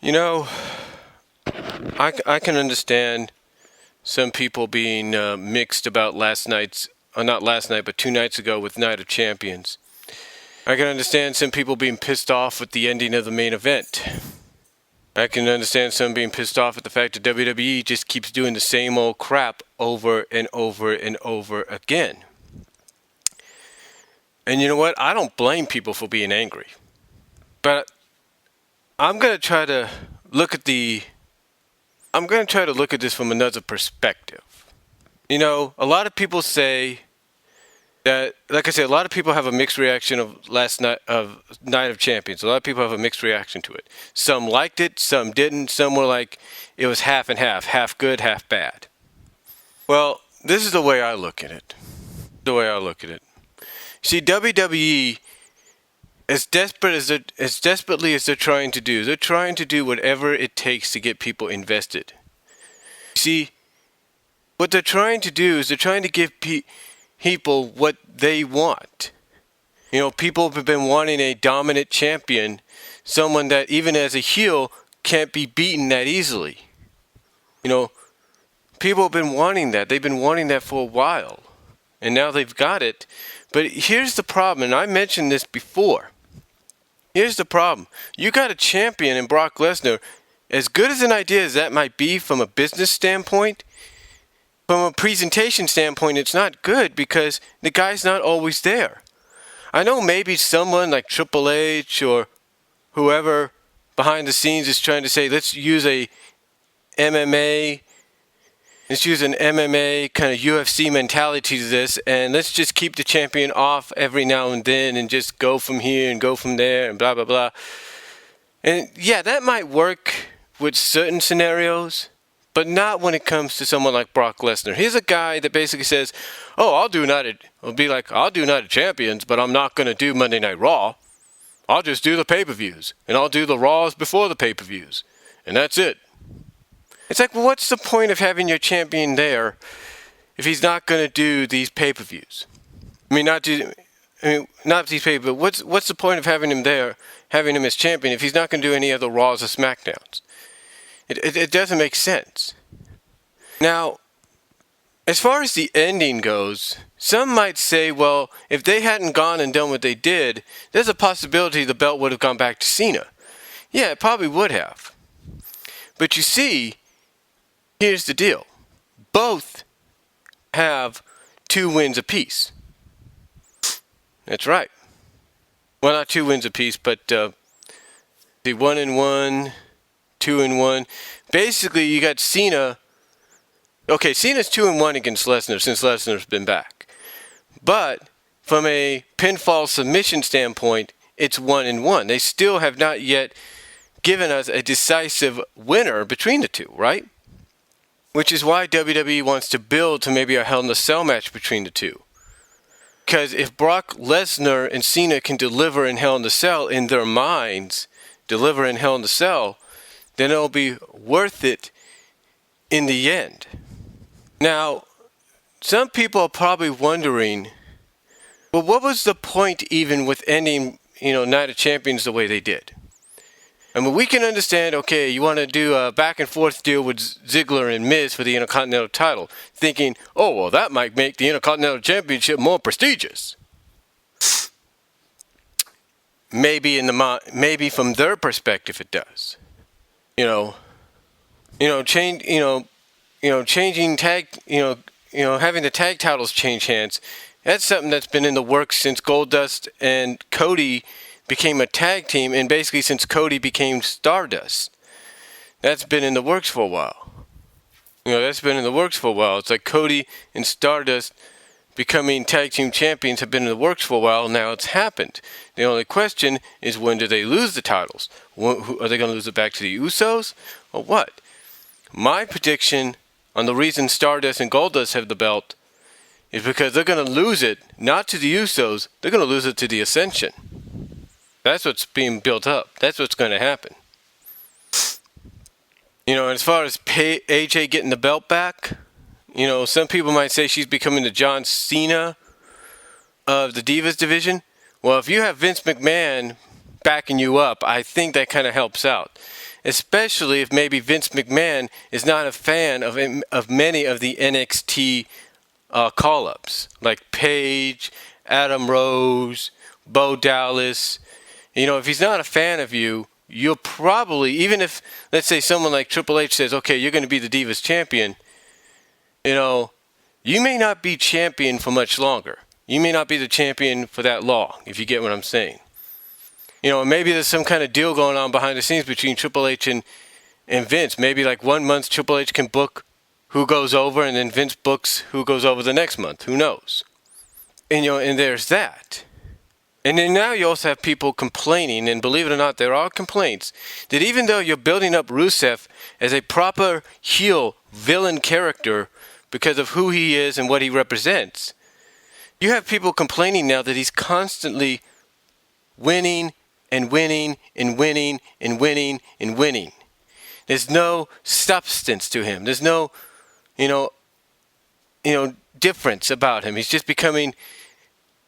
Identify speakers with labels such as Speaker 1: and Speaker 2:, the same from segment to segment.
Speaker 1: You know, I can understand some people being mixed about not last night, but 2 nights ago with Night of Champions. I can understand some people being pissed off with the ending of the main event. I can understand some being pissed off at the fact that WWE just keeps doing the same old crap over and over and over again. And you know what? I don't blame people for being angry. But I'm going to try to look at this from another perspective. You know, a lot of people say that, like I said, a lot of people have a mixed reaction of Night of Champions. A lot of people have a mixed reaction to it. Some liked it, some didn't. Some were like, it was half and half good, half bad. Well, this is the way I look at it. See, WWE, as desperately as they're trying to do, they're trying to do whatever it takes to get people invested. See, what they're trying to do is they're trying to give people what they want. You know, people have been wanting a dominant champion, someone that even as a heel can't be beaten that easily. You know, people have been wanting that. They've been wanting that for a while. And now they've got it. But here's the problem, and I mentioned this before. Here's the problem. You got a champion in Brock Lesnar. As good as an idea as that might be from a business standpoint, from a presentation standpoint, it's not good because the guy's not always there. I know maybe someone like Triple H or whoever behind the scenes is trying to say, let's use an MMA kind of UFC mentality to this, and let's just keep the champion off every now and then and just go from here and go from there and blah, blah, blah. And yeah, that might work with certain scenarios, but not when it comes to someone like Brock Lesnar. Here's a guy that basically says, I'll do Night of Champions, but I'm not going to do Monday Night Raw. I'll just do the pay-per-views, and I'll do the Raws before the pay-per-views, and that's it. It's like, well, what's the point of having your champion there if he's not going to do these pay-per-views? Not these pay-per-views, but what's the point of having him there, having him as champion, if he's not going to do any other Raws or SmackDowns? It doesn't make sense. Now, as far as the ending goes, some might say, well, if they hadn't gone and done what they did, there's a possibility the belt would have gone back to Cena. Yeah, it probably would have. But you see, here's the deal. Both have 2 wins apiece. That's right. Well, not 2 wins apiece, but the 1-1, 2-1. Basically, you got Cena. Okay, Cena's 2-1 against Lesnar since Lesnar's been back. But from a pinfall submission standpoint, it's 1-1. They still have not yet given us a decisive winner between the two, right? Which is why WWE wants to build to maybe a Hell in a Cell match between the two. Because if Brock Lesnar and Cena can deliver in Hell in a Cell in their minds, then it'll be worth it in the end. Now, some people are probably wondering, well, what was the point even with ending, Night of Champions the way they did? I mean, we can understand, okay, you want to do a back and forth deal with Ziggler and Miz for the Intercontinental title, thinking, that might make the Intercontinental Championship more prestigious. Maybe from their perspective it does. Having the tag titles change hands, that's something that's been in the works since Goldust and Cody became a tag team, and basically since Cody became Stardust. That's been in the works for a while. It's like Cody and Stardust becoming tag team champions have been in the works for a while. Now it's happened. The only question is, when do they lose the titles? Are they going to lose it back to the Usos or what? My prediction on the reason Stardust and Goldust have the belt is because they're going to lose it not to the Usos, they're going to lose it to the Ascension. That's what's being built up. That's what's going to happen. As far as AJ getting the belt back, some people might say she's becoming the John Cena of the Divas division. Well, if you have Vince McMahon backing you up, I think that kind of helps out. especially if maybe Vince McMahon is not a fan of many of the NXT call-ups, like Paige, Adam Rose, Bo Dallas. If he's not a fan of you, you'll probably, even if, let's say, someone like Triple H says, okay, you're going to be the Divas champion, you may not be champion for much longer. You may not be the champion for that long, if you get what I'm saying. Maybe there's some kind of deal going on behind the scenes between Triple H and Vince. Maybe like 1 month Triple H can book who goes over, and then Vince books who goes over the next month. Who knows? And there's that. And then now you also have people complaining, and believe it or not, there are complaints, that even though you're building up Rusev as a proper heel villain character because of who he is and what he represents, you have people complaining now that he's constantly winning and winning and winning and winning and winning. There's no substance to him. There's no, difference about him. He's just becoming,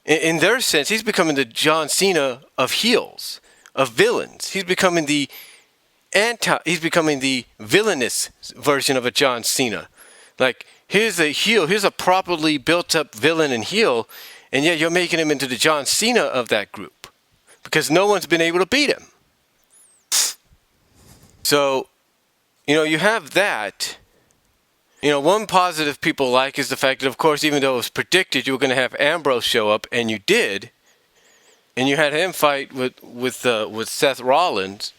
Speaker 1: in their sense, he's becoming the John Cena of heels, of villains. He's becoming the villainous version of a John Cena. Like, here's a heel, here's a properly built up villain and heel, and yet you're making him into the John Cena of that group because no one's been able to beat him. So, you have that. One positive people like is the fact that, of course, even though it was predicted you were going to have Ambrose show up, and you did, and you had him fight with Seth Rollins,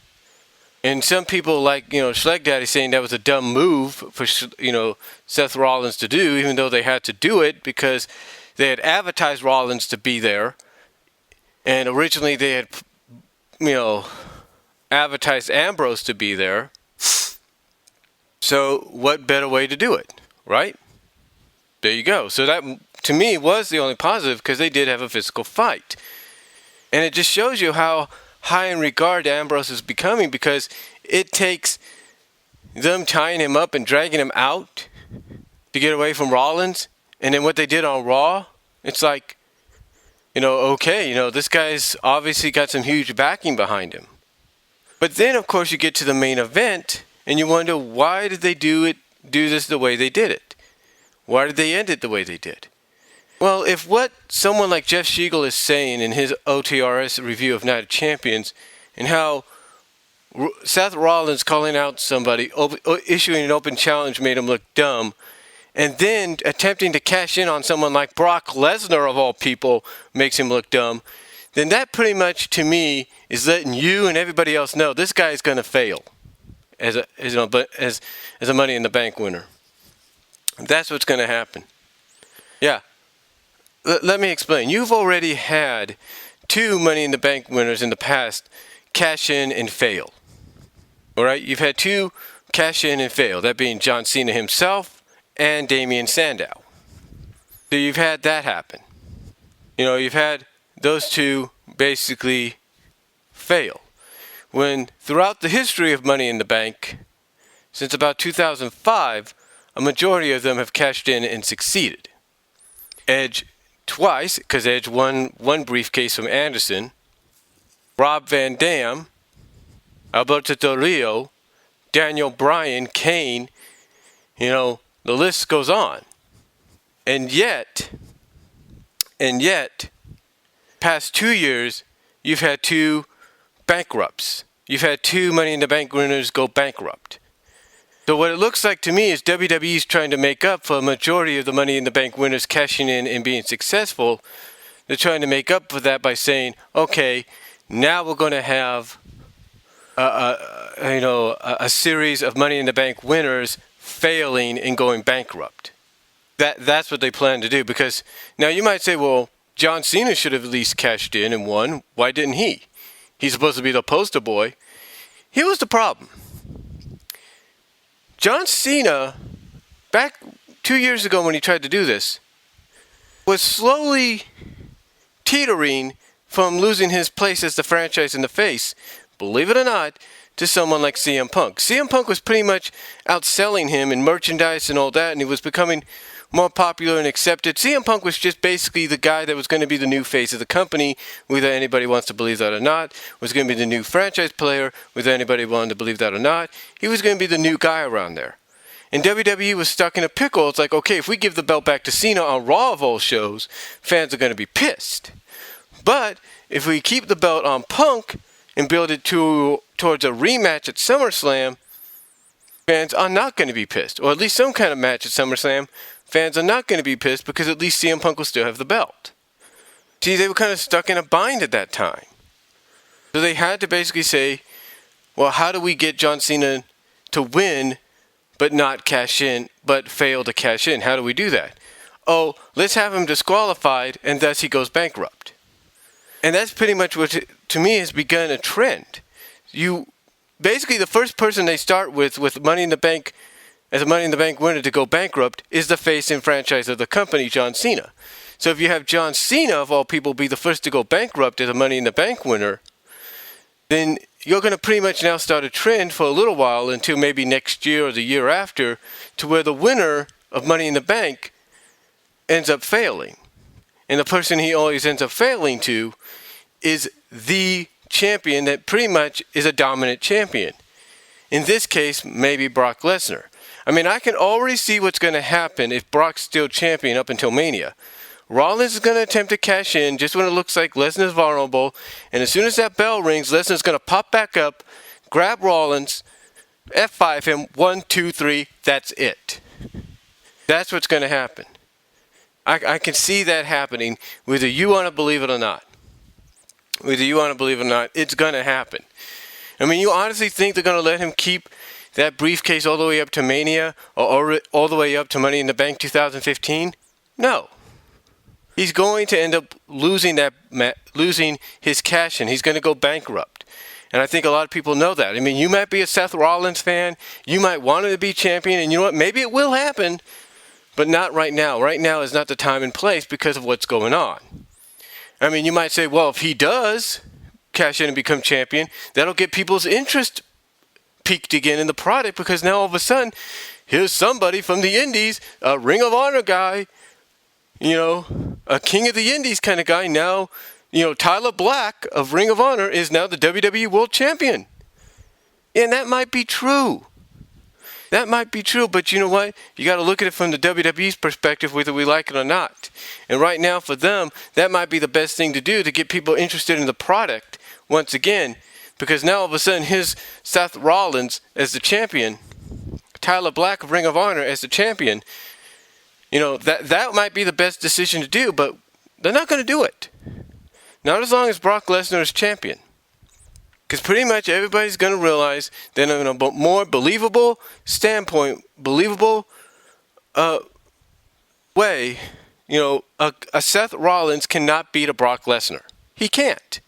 Speaker 1: and some people like, Schleg Daddy saying that was a dumb move for, Seth Rollins to do, even though they had to do it because they had advertised Rollins to be there, and originally they had, advertised Ambrose to be there. So what better way to do it, right? There you go. So that, to me, was the only positive because they did have a physical fight. And it just shows you how high in regard Ambrose is becoming because it takes them tying him up and dragging him out to get away from Rollins. And then what they did on Raw, it's like, okay, this guy's obviously got some huge backing behind him. But then, of course, you get to the main event, and you wonder, why did they do this the way they did it? Why did they end it the way they did? Well, if what someone like Jeff Siegel is saying in his OTRS review of Night of Champions, and how Seth Rollins calling out somebody, issuing an open challenge made him look dumb, and then attempting to cash in on someone like Brock Lesnar, of all people, makes him look dumb, then that pretty much, to me, is letting you and everybody else know this guy is going to fail as a Money in the Bank winner. That's what's going to happen. Yeah. Let me explain. You've already had 2 Money in the Bank winners in the past cash in and fail. All right? You've had 2 cash in and fail, that being John Cena himself and Damien Sandow. So you've had that happen. You've had those 2 basically fail. When throughout the history of Money in the Bank, since about 2005, a majority of them have cashed in and succeeded. Edge twice, because Edge won one briefcase from Anderson. Rob Van Dam, Alberto Del Rio, Daniel Bryan, Kane, the list goes on. And yet, past 2 years, you've had 2 bankrupts. You've had 2 Money in the Bank winners go bankrupt. So what it looks like to me is WWE's trying to make up for a majority of the Money in the Bank winners cashing in and being successful. They're trying to make up for that by saying, okay, now we're going to have a series of Money in the Bank winners failing and going bankrupt. That's what they plan to do. Because now you might say, well, John Cena should have at least cashed in and won. Why didn't he? He's supposed to be the poster boy. Here was the problem. John Cena, back 2 years ago when he tried to do this, was slowly teetering from losing his place as the franchise in the face, believe it or not, to someone like CM Punk. CM Punk was pretty much outselling him in merchandise and all that, and he was becoming more popular and accepted. CM Punk was just basically the guy that was going to be the new face of the company, whether anybody wants to believe that or not. Was going to be the new franchise player, whether anybody wanted to believe that or not. He was going to be the new guy around there. And WWE was stuck in a pickle. It's like, okay, if we give the belt back to Cena on Raw of all shows, fans are going to be pissed. But if we keep the belt on Punk and build it towards a rematch at SummerSlam, fans are not going to be pissed. Or at least some kind of match at SummerSlam, fans are not going to be pissed because at least CM Punk will still have the belt. See, they were kind of stuck in a bind at that time. So they had to basically say, well, how do we get John Cena to win but not cash in, but fail to cash in? How do we do that? Oh, let's have him disqualified, and thus he goes bankrupt. And that's pretty much what, to me, has begun a trend. Basically, the first person they start with Money in the Bank, as a Money in the Bank winner to go bankrupt, is the face and franchise of the company, John Cena. So if you have John Cena, of all people, be the first to go bankrupt as a Money in the Bank winner, then you're going to pretty much now start a trend for a little while until maybe next year or the year after, to where the winner of Money in the Bank ends up failing. And the person he always ends up failing to is the champion that pretty much is a dominant champion. In this case, maybe Brock Lesnar. I mean, I can already see what's going to happen if Brock's still champion up until Mania. Rollins is going to attempt to cash in just when it looks like Lesnar's vulnerable. And as soon as that bell rings, Lesnar's going to pop back up, grab Rollins, F5 him, 1, 2, 3, that's it. That's what's going to happen. I can see that happening, whether you want to believe it or not. Whether you want to believe it or not, it's going to happen. I mean, you honestly think they're going to let him keep that briefcase all the way up to Mania or all the way up to Money in the Bank 2015? No. He's going to end up losing his cash in. He's going to go bankrupt. And I think a lot of people know that. I mean, you might be a Seth Rollins fan. You might want him to be champion. And you know what? Maybe it will happen. But not right now. Right now is not the time and place because of what's going on. I mean, you might say, well, if he does cash in and become champion, that'll get people's interest peaked again in the product, because now all of a sudden, here's somebody from the Indies, a Ring of Honor guy, a King of the Indies kind of guy. Now, Tyler Black of Ring of Honor is now the WWE World Champion. And that might be true. That might be true, but you know what? You got to look at it from the WWE's perspective, whether we like it or not. And right now, for them, that might be the best thing to do to get people interested in the product once again, because now all of a sudden, here's Seth Rollins as the champion, Tyler Black of Ring of Honor as the champion. That might be the best decision to do, but they're not going to do it. Not as long as Brock Lesnar is champion. Because pretty much everybody's going to realize that in a more believable standpoint, believable way, a Seth Rollins cannot beat a Brock Lesnar. He can't.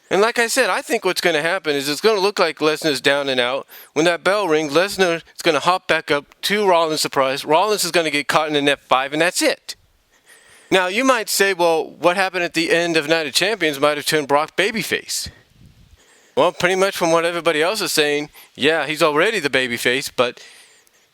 Speaker 1: And like I said, I think what's going to happen is it's going to look like Lesnar's down and out. When that bell rings, Lesnar is going to hop back up to Rollins' surprise. Rollins is going to get caught in an F5, and that's it. Now, you might say, well, what happened at the end of Night of Champions might have turned Brock babyface. Well, pretty much from what everybody else is saying, yeah, he's already the babyface, but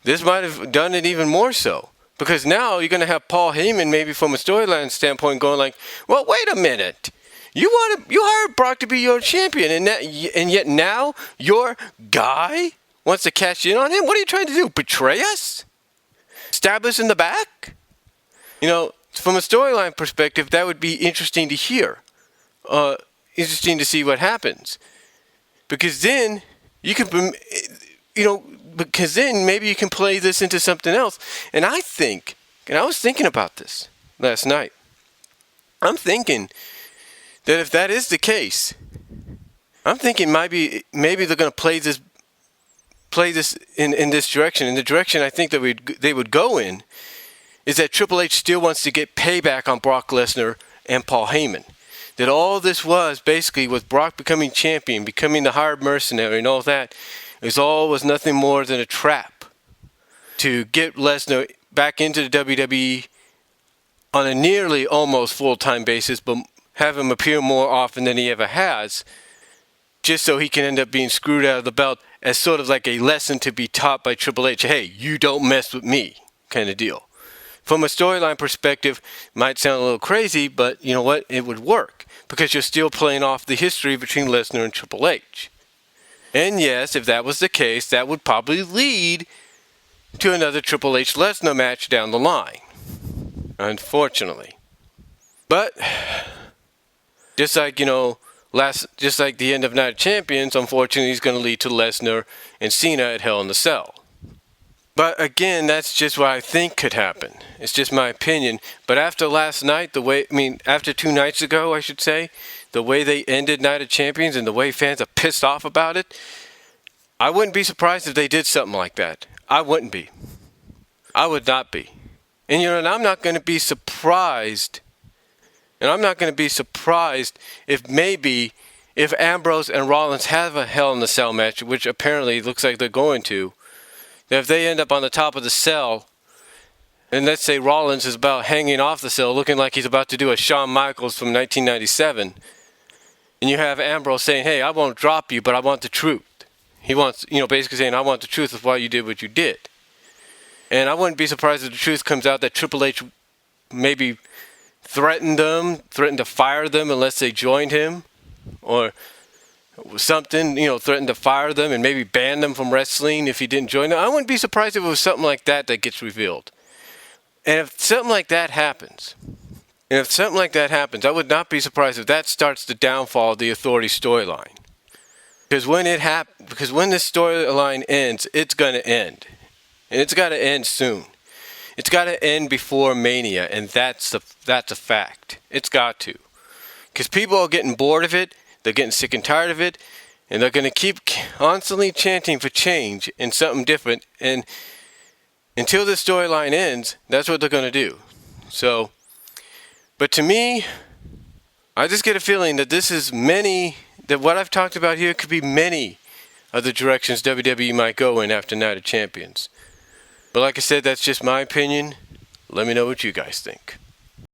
Speaker 1: this might have done it even more so. Because now you're going to have Paul Heyman, maybe from a storyline standpoint, going like, well, wait a minute. You hired Brock to be your champion, and yet now your guy wants to cash in on him? What are you trying to do? Betray us? Stab us in the back? From a storyline perspective, that would be interesting to hear. Interesting to see what happens. Because then you can, maybe you can play this into something else. And I was thinking about this last night. I'm thinking that if that is the case, I'm thinking maybe they're going to play this in this direction. In the direction I think that they would go in is that Triple H still wants to get payback on Brock Lesnar and Paul Heyman. That all this was basically with Brock becoming champion, becoming the hired mercenary and all that, was nothing more than a trap to get Lesnar back into the WWE on a nearly almost full-time basis, but have him appear more often than he ever has, just so he can end up being screwed out of the belt as sort of like a lesson to be taught by Triple H. Hey, you don't mess with me kind of deal. from a storyline perspective, might sound a little crazy, but you know what? It would work because you're still playing off the history between Lesnar and Triple H. And yes, if that was the case, that would probably lead to another Triple H Lesnar match down the line. Unfortunately. But just like, just like the end of Night of Champions, unfortunately, is going to lead to Lesnar and Cena at Hell in the Cell. But again, that's just what I think could happen. It's just my opinion. But after last night, after 2 nights ago, I should say, the way they ended Night of Champions and the way fans are pissed off about it, I wouldn't be surprised if they did something like that. I wouldn't be. I would not be. And and I'm not going to be surprised. And I'm not going to be surprised if Ambrose and Rollins have a Hell in the Cell match, which apparently looks like they're going to, that if they end up on the top of the cell, and let's say Rollins is about hanging off the cell, looking like he's about to do a Shawn Michaels from 1997, and you have Ambrose saying, hey, I won't drop you, but I want the truth. He wants, basically saying, I want the truth of why you did what you did. And I wouldn't be surprised if the truth comes out that Triple H maybe threatened to fire them unless they joined him, or something, threatened to fire them and maybe ban them from wrestling if he didn't join them. I wouldn't be surprised if it was something like that gets revealed. And if something like that happens, I would not be surprised if that starts the downfall of the Authority storyline. Because when this storyline ends, it's going to end. And it's got to end soon. It's got to end before Mania, and that's a fact. It's got to. Because people are getting bored of it, they're getting sick and tired of it, and they're going to keep constantly chanting for change and something different. And until this storyline ends, that's what they're going to do. So, but to me, I just get a feeling that that what I've talked about here could be many of the directions WWE might go in after Night of Champions. But like I said, that's just my opinion. Let me know what you guys think.